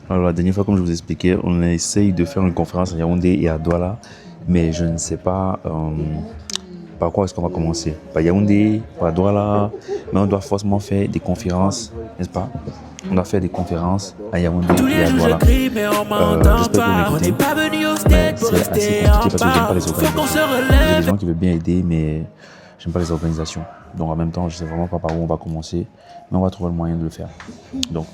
Alors, la dernière fois, comme je vous expliquais, on essaye de faire une conférence à Yaoundé et à Douala, mais je ne sais pas par quoi est-ce qu'on va commencer. Par Yaoundé, par Douala, mais on doit forcément faire des conférences, n'est-ce pas? On doit faire des conférences à Yaoundé Tous et les à jours je Douala. crie mais on m'entend J'espère que vous pas. On n'est m'écoutez, pas venu au mais stade pour c'est assez rester compliqué en parce que j'aime pas bas. les Faut qu'on se organisations. J'ai des relève. gens qui veulent bien aider, mais j'aime pas les organisations. Donc en même temps, je sais vraiment pas par où on va commencer, mais on va trouver le moyen de le faire. Donc,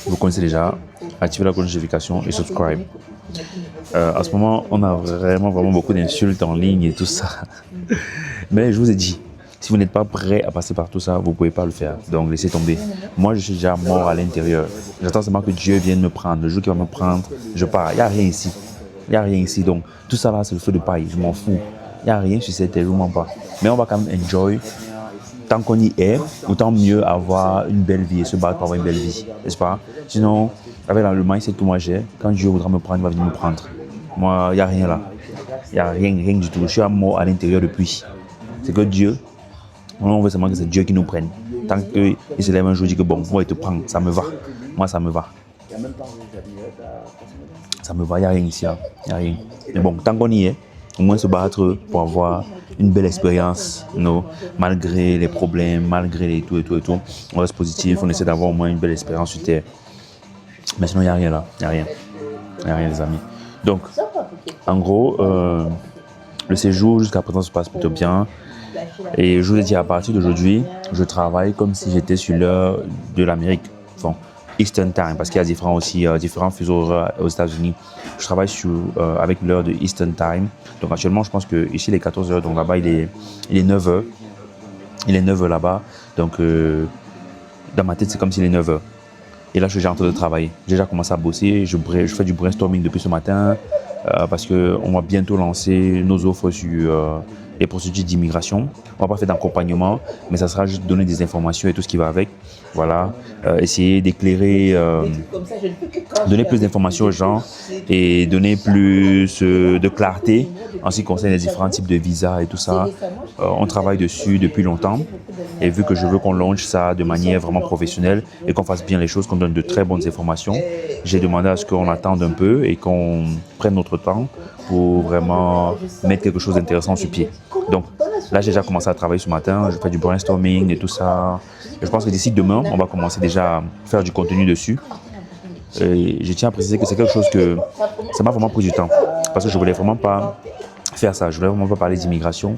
vous connaissez déjà, activez la cloche de notification et subscribe. À ce moment, on a vraiment beaucoup d'insultes en ligne et tout ça. Mais je vous ai dit, si vous n'êtes pas prêt à passer par tout ça, vous ne pouvez pas le faire. Donc laissez tomber. Moi, je suis déjà mort à l'intérieur. J'attends seulement que Dieu vienne me prendre. Le jour qu'il va me prendre, je pars. Il n'y a rien ici. Il n'y a rien ici. Donc tout ça là, c'est le feu de paille. Je m'en fous. Il n'y a rien sur cette terre, je ne mens pas. Mais on va quand même enjoy. Tant qu'on y est, autant mieux avoir une belle vie et se battre pour avoir une belle vie. N'est-ce pas? Sinon, avec le mindset que moi j'ai, quand Dieu voudra me prendre, il va venir me prendre. Moi, il n'y a rien là. Il n'y a rien du tout. Je suis à mort à l'intérieur depuis. C'est que Dieu, on veut seulement que c'est Dieu qui nous prenne. Tant qu'il se lève un jour et dit que bon, moi, il te prend, ça me va. Moi, ça me va. Ça me va, il n'y a rien ici. Il n'y a rien. Mais bon, tant qu'on y est, au moins se battre pour avoir une belle expérience, malgré les problèmes, malgré les tout. On reste positif, on essaie d'avoir au moins une belle expérience sur Terre. Mais sinon, il n'y a rien là. Il n'y a rien. Il n'y a rien, les amis. Donc, en gros, le séjour jusqu'à présent se passe plutôt bien. Et je vous ai dit, à partir d'aujourd'hui, je travaille comme si j'étais sur l'heure de l'Amérique. Bon, Eastern Time, parce qu'il y a différents fuseaux horaires aux États-Unis. Je travaille avec l'heure de Eastern Time. Donc actuellement, je pense que ici, il est 14 heures. Donc là-bas, il est 9 heures. Il est 9 heures là-bas. Donc, dans ma tête, c'est comme s'il est 9 heures. Et là, je suis en train de travailler. J'ai déjà commencé à bosser. Je fais du brainstorming depuis ce matin parce qu'on va bientôt lancer nos offres sur les procédures d'immigration. On va pas faire d'accompagnement, mais ça sera juste donner des informations et tout ce qui va avec. Voilà, essayer d'éclairer, donner plus d'informations aux gens et donner plus de clarté en ce qui concerne les différents types de visas et tout ça. On travaille dessus depuis longtemps et vu que je veux qu'on launche ça de manière vraiment professionnelle et qu'on fasse bien les choses, qu'on donne de très bonnes informations, j'ai demandé à ce qu'on attende un peu et qu'on prenne notre temps pour vraiment mettre quelque chose d'intéressant sur pied. Donc là, j'ai déjà commencé à travailler ce matin, je fais du brainstorming et tout ça. Et je pense que d'ici demain, on va commencer déjà à faire du contenu dessus. Et je tiens à préciser que c'est quelque chose que ça m'a vraiment pris du temps parce que je voulais vraiment pas faire ça. Je voulais vraiment pas parler d'immigration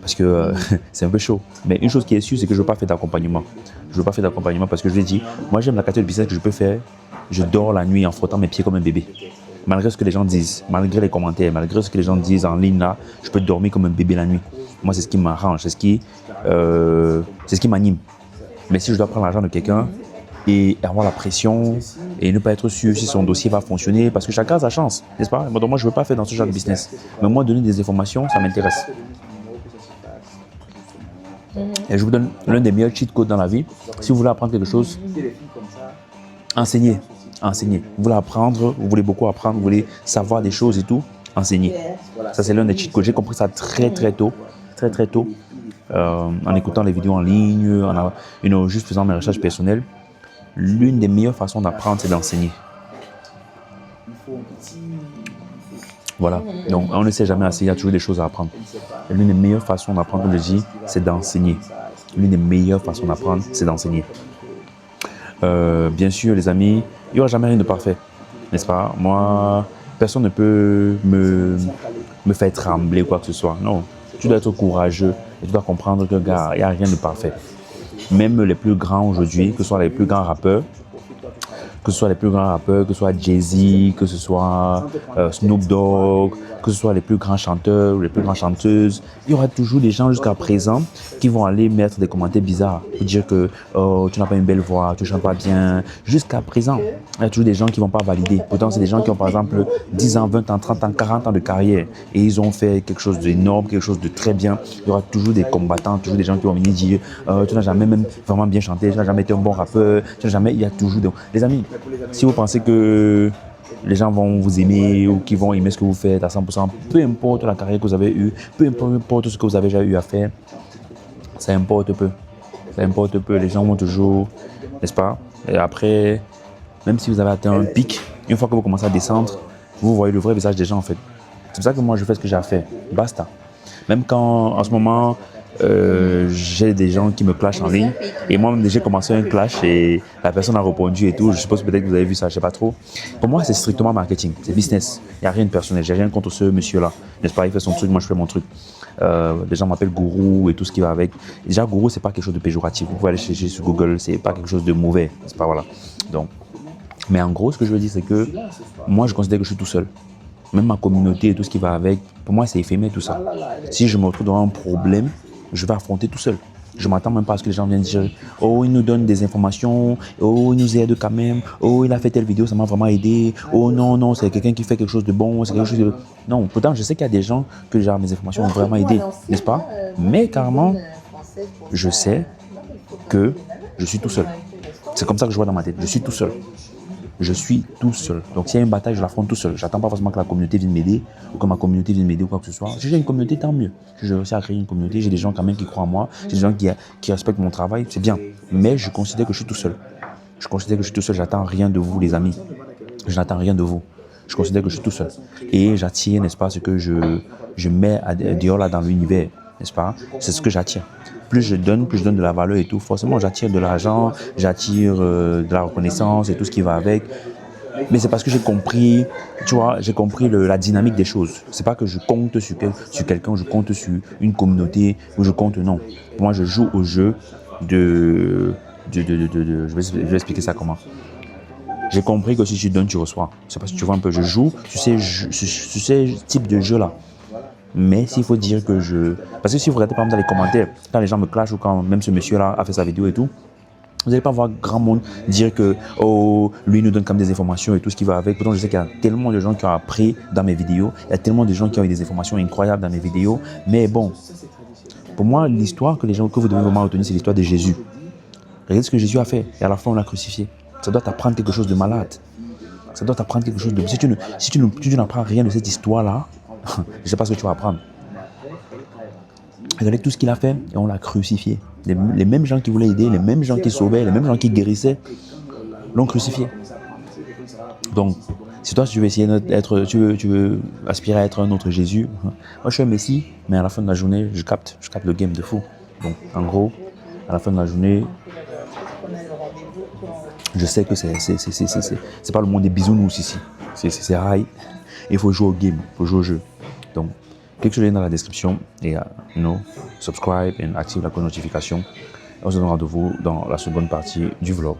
parce que c'est un peu chaud. Mais une chose qui est sûre, c'est que je veux pas faire d'accompagnement. Je veux pas faire d'accompagnement parce que je l'ai dit, moi j'aime la qualité de business que je peux faire. Je dors la nuit en frottant mes pieds comme un bébé. Malgré ce que les gens disent, malgré les commentaires, malgré ce que les gens disent en ligne là, je peux dormir comme un bébé la nuit. Moi, c'est ce qui m'arrange, c'est ce qui m'anime. Mais si je dois prendre l'argent de quelqu'un et avoir la pression et ne pas être sûr si son dossier va fonctionner, parce que chacun a sa chance, n'est-ce pas? Donc moi, je ne veux pas faire dans ce genre de business. Mais moi, donner des informations, ça m'intéresse. Et je vous donne l'un des meilleurs cheat codes dans la vie. Si vous voulez apprendre quelque chose, enseignez. Enseignez. Vous voulez apprendre, vous voulez beaucoup apprendre, vous voulez savoir des choses et tout, enseignez. Ça, c'est l'un des cheat codes. J'ai compris ça très tôt. En écoutant les vidéos en ligne, juste faisant mes recherches personnelles. L'une des meilleures façons d'apprendre, c'est d'enseigner. Voilà. Donc, on ne sait jamais assez, il y a toujours des choses à apprendre. Et l'une des meilleures façons d'apprendre, comme je dis, c'est d'enseigner. L'une des meilleures façons d'apprendre, c'est d'enseigner. Bien sûr, les amis, il n'y aura jamais rien de parfait, n'est-ce pas? Moi, personne ne peut me faire trembler ou quoi que ce soit. Non, tu dois être courageux et tu dois comprendre que, gars, il n'y a rien de parfait. Même les plus grands aujourd'hui, que ce soit les plus grands rappeurs, que ce soit Jay-Z, que ce soit Snoop Dogg, que ce soit les plus grands chanteurs ou les plus grandes chanteuses, il y aura toujours des gens jusqu'à présent qui vont aller mettre des commentaires bizarres pour dire que oh, tu n'as pas une belle voix, tu ne chantes pas bien. Jusqu'à présent, il y a toujours des gens qui ne vont pas valider. Pourtant, c'est des gens qui ont par exemple 10 ans, 20 ans, 30 ans, 40 ans de carrière et ils ont fait quelque chose d'énorme, quelque chose de très bien. Il y aura toujours des combattants, toujours des gens qui vont venir dire tu n'as jamais même vraiment bien chanté, tu n'as jamais été un bon rappeur, tu n'as jamais... Il y a toujours des... Les amis, si vous pensez que les gens vont vous aimer ou qu'ils vont aimer ce que vous faites à 100%, peu importe la carrière que vous avez eue, peu importe ce que vous avez déjà eu à faire, ça importe peu. Ça importe peu. Les gens vont toujours, n'est-ce pas? Et après, même si vous avez atteint un pic, une fois que vous commencez à descendre, vous voyez le vrai visage des gens en fait. C'est pour ça que moi je fais ce que j'ai à faire. Basta. Même quand en ce moment j'ai des gens qui me clashent en ligne et moi-même j'ai commencé un clash et la personne a répondu et tout. Je suppose peut-être que vous avez vu ça, je sais pas trop. Pour moi c'est strictement marketing, c'est business. Il n'y a rien de personnel. J'ai rien contre ce monsieur-là. N'est-ce pas? Il fait son truc, moi je fais mon truc. Les gens m'appellent gourou et tout ce qui va avec. Et déjà gourou c'est pas quelque chose de péjoratif. Vous pouvez aller chercher sur Google, c'est pas quelque chose de mauvais. C'est pas voilà. Donc, mais en gros ce que je veux dire c'est que moi je considère que je suis tout seul. Même ma communauté et tout ce qui va avec, pour moi c'est éphémère tout ça. Si je me retrouve dans un problème, je vais affronter tout seul. Je ne m'attends même pas à ce que les gens viennent dire « Oh, il nous donne des informations. Oh, il nous aide quand même. Oh, il a fait telle vidéo, ça m'a vraiment aidé. Oh non, non, c'est quelqu'un qui fait quelque chose de bon. C'est quelque chose de... » Non, pourtant, je sais qu'il y a des gens que genre, mes informations ont vraiment aidé, n'est-ce pas? Mais carrément, je sais que je suis tout seul. C'est comme ça que je vois dans ma tête. Je suis tout seul. Je suis tout seul. Donc, s'il y a une bataille, je l'affronte tout seul. J'attends pas forcément que la communauté vienne m'aider ou que ma communauté vienne m'aider ou quoi que ce soit. Si j'ai une communauté, tant mieux. Si j'ai réussi à créer une communauté, j'ai des gens quand même qui croient en moi, j'ai des gens qui respectent mon travail, c'est bien. Mais je considère que je suis tout seul. Je considère que je suis tout seul. J'attends rien de vous, les amis. Je n'attends rien de vous. Je considère que je suis tout seul. Et j'attire, n'est-ce pas, ce que je mets dehors là dans l'univers, n'est-ce pas? C'est ce que j'attire. Plus je donne de la valeur et tout. Forcément, j'attire de l'argent, j'attire de la reconnaissance et tout ce qui va avec. Mais c'est parce que j'ai compris, tu vois, j'ai compris la dynamique des choses. C'est pas que je compte sur quelqu'un, je compte sur une communauté, ou je compte, non. Moi, je joue au jeu je vais expliquer ça comment. J'ai compris que si tu donnes, tu reçois. C'est parce que tu vois un peu, je joue sur ces types de jeux-là. Mais s'il faut dire que parce que si vous regardez par exemple dans les commentaires, quand les gens me clashent ou quand même ce monsieur-là a fait sa vidéo et tout, vous n'allez pas voir grand monde dire que oh, lui nous donne quand même des informations et tout ce qui va avec. Pourtant, je sais qu'il y a tellement de gens qui ont appris dans mes vidéos. Il y a tellement de gens qui ont eu des informations incroyables dans mes vidéos. Mais bon, pour moi, l'histoire que vous devez vraiment retenir, c'est l'histoire de Jésus. Regardez ce que Jésus a fait. Et à la fin, on l'a crucifié. Ça doit t'apprendre quelque chose de malade. Ça doit t'apprendre quelque chose de... Si tu n'apprends rien de cette histoire-là, je ne sais pas ce que tu vas apprendre. Regardez tout ce qu'il a fait et on l'a crucifié. Les mêmes gens qui voulaient aider, les mêmes gens qui sauvaient, les mêmes gens qui guérissaient, l'ont crucifié. Donc, si toi tu veux essayer tu veux aspirer à être un autre Jésus, moi je suis un Messie, mais à la fin de la journée, je capte le game de fou. Donc, en gros, à la fin de la journée, je sais que c'est pas le monde des bisounours ici. C'est rail. Il faut jouer au game, il faut jouer au jeu. Donc, clique sur le lien dans la description et subscribe et active la notification. On se donne rendez-vous dans la seconde partie du vlog.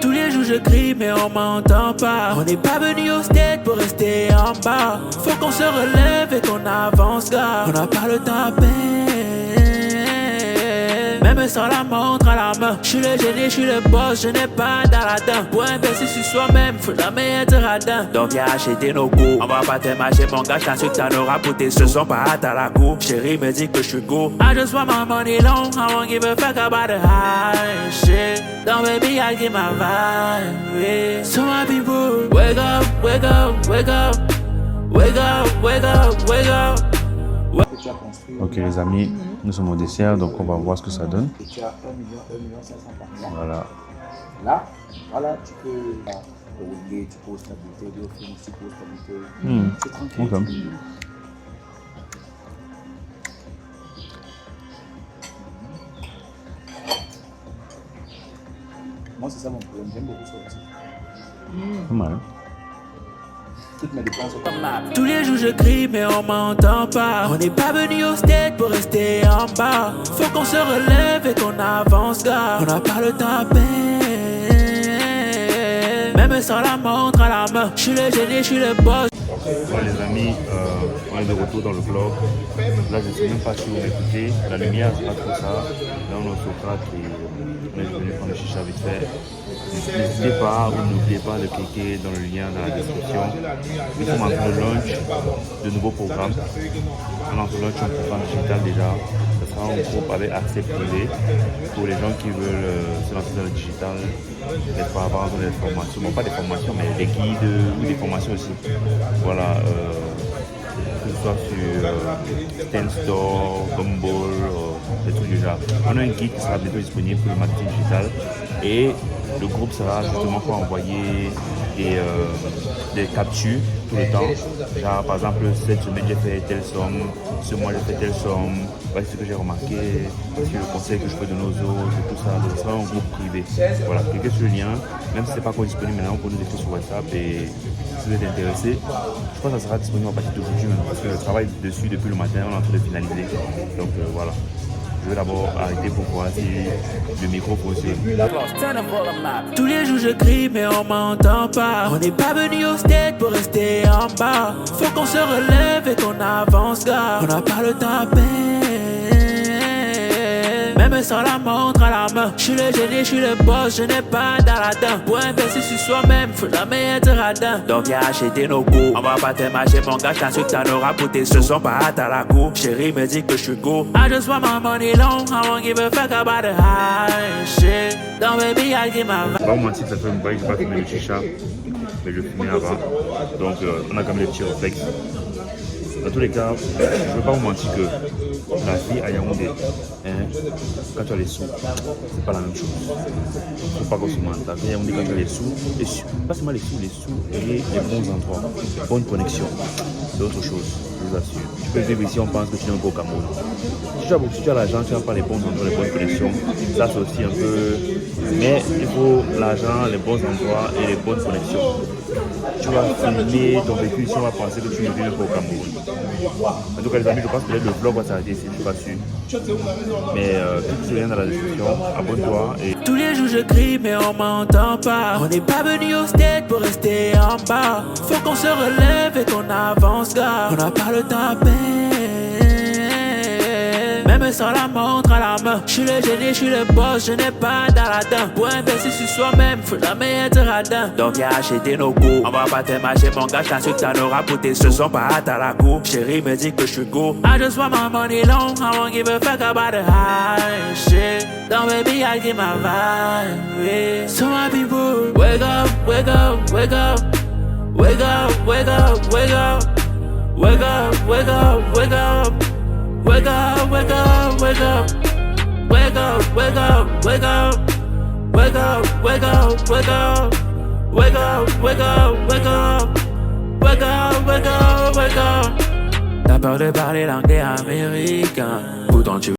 Tous les jours je crie mais on m'entend pas. On n'est pas venu au stade pour rester en bas. Faut qu'on se relève et qu'on avance gars. On n'a pas le temps à perdre. Même sans la montre à la main. Je suis le génie, je suis le boss, je n'ai pas d'Aladin. Pour investir sur soi-même, faut jamais être radin. Donc viens acheter nos goûts. On va pas te mâcher mon gars, je t'assure que t'en auras pour tes ce sont pas hâte à la cour. Chérie me dit que je suis go. I just want my money long, I won't give a fuck about the high shit. Don't baby, I give my vibe, yeah. So my people, wake up, wake up, wake up. Wake up, wake up, wake up. Ok les amis, nous sommes au dessert, donc on va voir ce que ça donne. Et tu as 1 500 par mois. Voilà. Là, voilà, tu peux rouler, tu peux stabilité, tu peux stabilité. C'est tranquille. Okay. Moi, c'est ça mon problème. J'aime beaucoup ça aussi. Pas mal. Toutes mes dépenses sont Tous les jours je crie mais on m'entend pas. On n'est pas venu au stade pour rester en bas. Faut qu'on se relève et qu'on avance gars. On n'a pas le temps à perdre. Même sans la montre à la main. Je suis le génie, je suis le boss. Ouais, les amis, on est de retour dans le vlog. Là, je ne sais même pas si vous m'écoutez. La lumière, c'est pas trop ça. Là, on est au Socrate et on est venu prendre le chicha vite fait. N'hésitez pas ou n'oubliez pas de cliquer dans le lien dans la description. Nous sommes en train de launch de nouveaux programmes. On lance un programme digital déjà. Ce sera un groupe avec accès privé pour les gens qui veulent se lancer dans le digital et pas avoir des formations. Bon, pas des formations, mais des guides ou des formations aussi. Voilà. Que ce soit sur Stanstore, Gumball, des trucs du genre. On a un guide qui sera bientôt disponible pour le marketing digital. Et le groupe sera justement pour envoyer des captures tout le temps. Genre, par exemple, cette semaine j'ai fait telle somme, ce mois j'ai fait telle somme, voici ce que j'ai remarqué, voici le conseil que je peux donner aux autres, et tout ça. Donc, ce sera un groupe privé. Voilà, cliquez sur le lien, même si ce n'est pas encore disponible maintenant, vous pouvez nous écrire sur WhatsApp et si vous êtes intéressé, je crois que ça sera disponible à partir d'aujourd'hui, parce que je travaille dessus depuis le matin, on est en train de finaliser. Donc voilà. Je vais d'abord arrêter pour voir si le micro fonctionne. Tous les jours je crie mais on m'entend pas. On n'est pas venu au stade pour rester en bas. Faut qu'on se relève et qu'on avance gars. On n'a pas le temps à perdre. Même sans la montre à la main. Je suis le génie, je suis le boss, je n'ai pas d'aladin. Pour investir sur soi-même, faut jamais être radin. Donc viens acheter nos cours. On va pas te mâcher mon gars, t'as su que t'en auras pour tes ce sont pas hâte à la cour. Chérie me dit que je suis go. I just want my money long, I won't give a fuck about the high shit. Don't baby, I give my Pas vous mentir, ça fait un bail que j'ai pas filmé le chicha, mais je filmais avant. Donc on a quand même les petits réflexes. Dans tous les cas, je ne veux pas vous mentir que la vie à Yaoundé, quand tu as les sous, c'est pas la même chose. Il ne faut pas qu'on se mente. La vie à Yaoundé, quand tu as les sous, pas seulement les sous et les bons endroits, bonne connexion, c'est autre chose, je vous assure. Tu peux vivre ici, on pense que tu n'es pas au Cameroun. Si tu as l'argent, tu n'as pas les bons endroits, les bonnes connexions, ça c'est aussi un peu. Mais il faut l'argent, les bons endroits et les bonnes connexions. Tu vas filmer ton vécu ici, on va penser que tu ne vis pas au Cameroun. En tout cas, les amis, je pense que le vlog va s'arrêter ici, je ne suis pas sûr. Mais tout le lien dans la description, abonne-toi. Et... Tous les jours je crie mais on m'entend pas. On n'est pas venu au stade pour rester en bas. Faut qu'on se relève et qu'on avance gars. On n'a pas le temps à perdre. Même sans la montre à la main. Je suis le génie, je suis le boss, je n'ai pas d'aladin. Pour investir sur soi-même, faut jamais être radin. Donc viens acheter nos cours. On va pas te mâcher mon gars, t'as su que t'en auras pour tes ce sont pas hâte à la cour. Chérie me dit que je suis go. I just want my money long, I won't give a fuck about the high shit. Don't baby, I give my vibe. Yeah. So my people, wake up, wake up, wake up. Wake up, wake up, wake up. Wake up, wake up, wake up. Wake up, wake up, wake up. Wake up, wake up, wake up. Wake up, wake up, wake up. Wake up, wake up, wake up. Wake up, wake up, wake up. T'as peur de parler l'anglais américain. Pourtant tu